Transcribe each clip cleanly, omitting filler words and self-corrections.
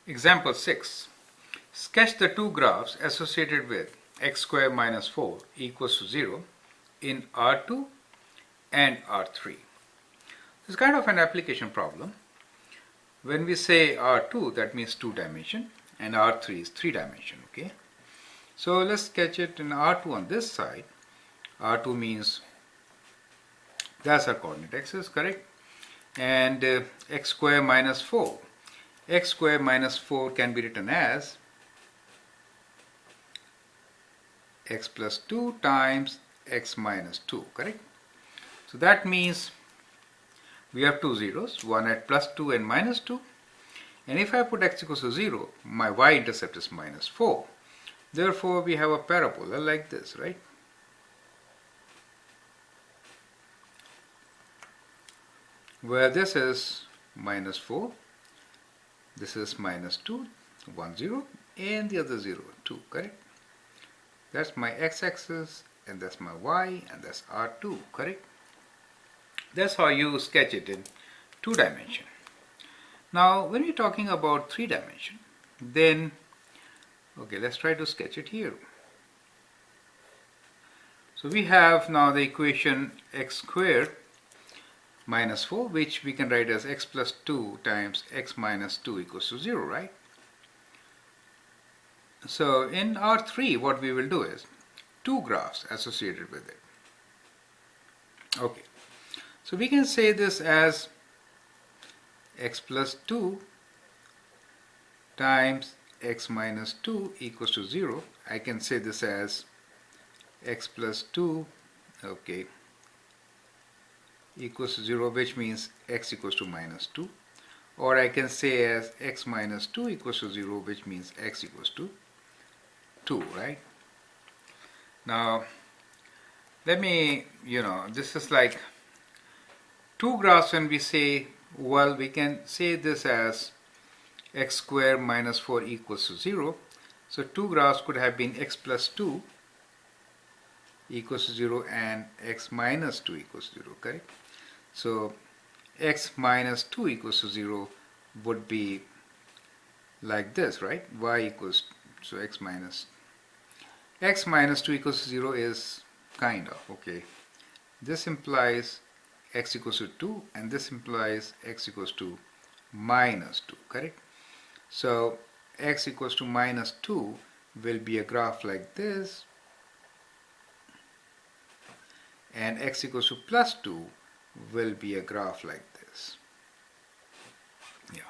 Example 6. Sketch the two graphs associated with x squared minus 4 equals to 0 in R2 and R3. It's kind of an application problem. When we say R2, that means 2 dimension, and R3 is 3 dimension. Okay. So let's sketch it in R2 on this side. R2 means that's our coordinate axis, correct? And x squared minus 4. X squared minus 4 can be written as x plus 2 times x minus 2, correct? So that means we have two zeros, one at plus 2 and minus 2. And if I put x equals to 0, my y-intercept is minus 4. Therefore, we have a parabola like this, right? Where this is minus 4, this is minus 2, 1, 0, and the other 0, 2, correct? That's my x-axis, and that's my y, and that's R2, correct? That's how you sketch it in 2 dimension. Now, when we're talking about 3 dimension, then, okay, let's try to sketch it here. So we have now the equation x squared minus 4, which we can write as x plus 2 times x minus 2 equals to 0, right? So in R3, what we will do is 2 graphs associated with it. Okay, so we can say this as x plus 2 times x minus 2 equals to 0. I can say this as x plus 2, okay, equals to 0, which means x equals to minus 2. Or I can say as x minus 2 equals to 0, which means x equals to 2, right? Now, let me, this is like 2 graphs. When we say, well, we can say this as x squared minus 4 equals to 0. So 2 graphs could have been x plus 2 equals to 0 and x minus 2 equals to 0, correct? So x minus 2 equals to 0 would be like this, right? Y equals, so x minus 2 equals to 0 is kind of, okay, this implies x equals to 2 and this implies x equals to minus 2, correct? So x equals to minus 2 will be a graph like this, and x equals to plus 2 will be a graph like this. Yeah,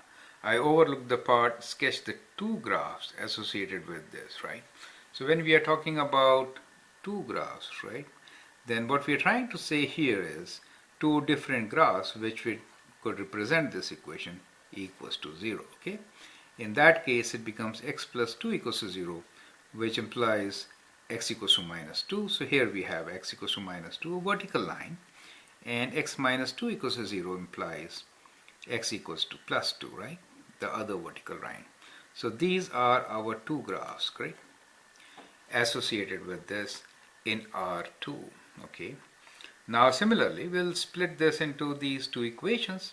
I overlooked the part, sketch the 2 graphs associated with this, right? So when we are talking about 2 graphs, right, then what we are trying to say here is 2 different graphs which we could represent this equation equals to 0, okay? In that case, it becomes x plus 2 equals to 0, which implies x equals to minus 2. So here we have x equals to minus 2, a vertical line, and x minus 2 equals to 0 implies x equals to plus 2, right? The other vertical line. So these are our 2 graphs, correct? Associated with this in R2, okay? Now similarly, we'll split this into these 2 equations,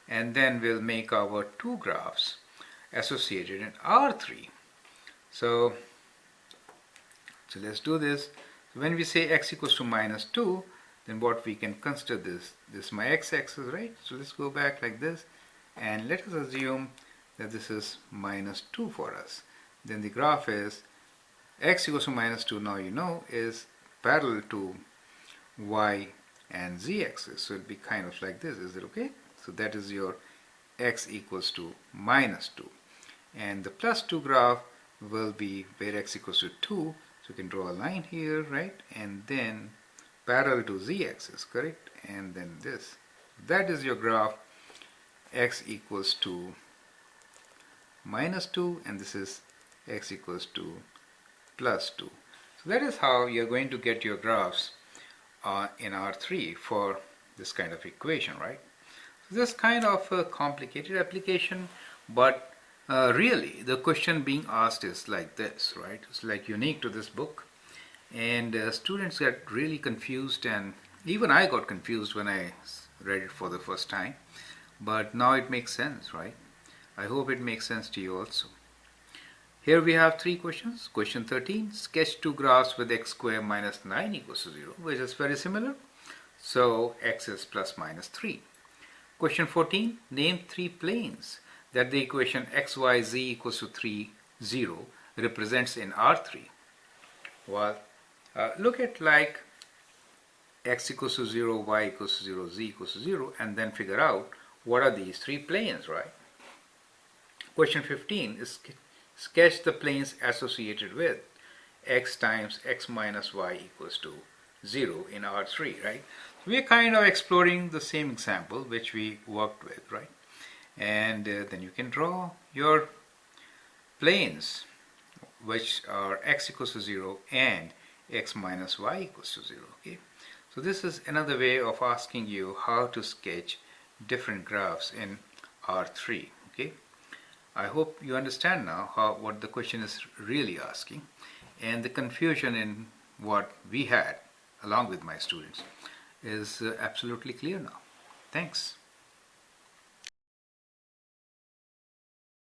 and then we'll make our 2 graphs associated in R3. So let's do this. When we say x equals to minus 2, then what we can consider this is my x-axis, right? So let's go back like this, and let us assume that this is minus 2 for us. Then the graph is x equals to minus 2, now you know, is parallel to y and z axis. So it'll be kind of like this. Is it okay? So that is your x equals to minus 2. And the plus 2 graph will be where x equals to 2. So you can draw a line here, right? And then parallel to z axis, correct? And then this. That is your graph x equals to minus 2, and this is x equals to plus 2. So that is how you're going to get your graphs in R3 for this kind of equation, right? So this kind of a complicated application, but really the question being asked is like this, right? It's like unique to this book, and students get really confused, and even I got confused when I read it for the first time, but now it makes sense, right? I hope it makes sense to you also. Here we have three questions. Question 13, sketch two graphs with x square minus 9 equals to 0, which is very similar. So x is plus minus 3. Question 14, name three planes that the equation xyz equals to 3, 0 represents in R3. Well, look at like x equals to 0, y equals to 0, z equals to 0, and then figure out what are these three planes, right? Question 15 is sketch the planes associated with x times x minus y equals to 0 in R3, right? We are kind of exploring the same example which we worked with, right? And then you can draw your planes which are x equals to 0 and x minus y equals to 0, okay? So this is another way of asking you how to sketch different graphs in R3, okay? I hope you understand now what the question is really asking, and the confusion in what we had along with my students is absolutely clear now. Thanks.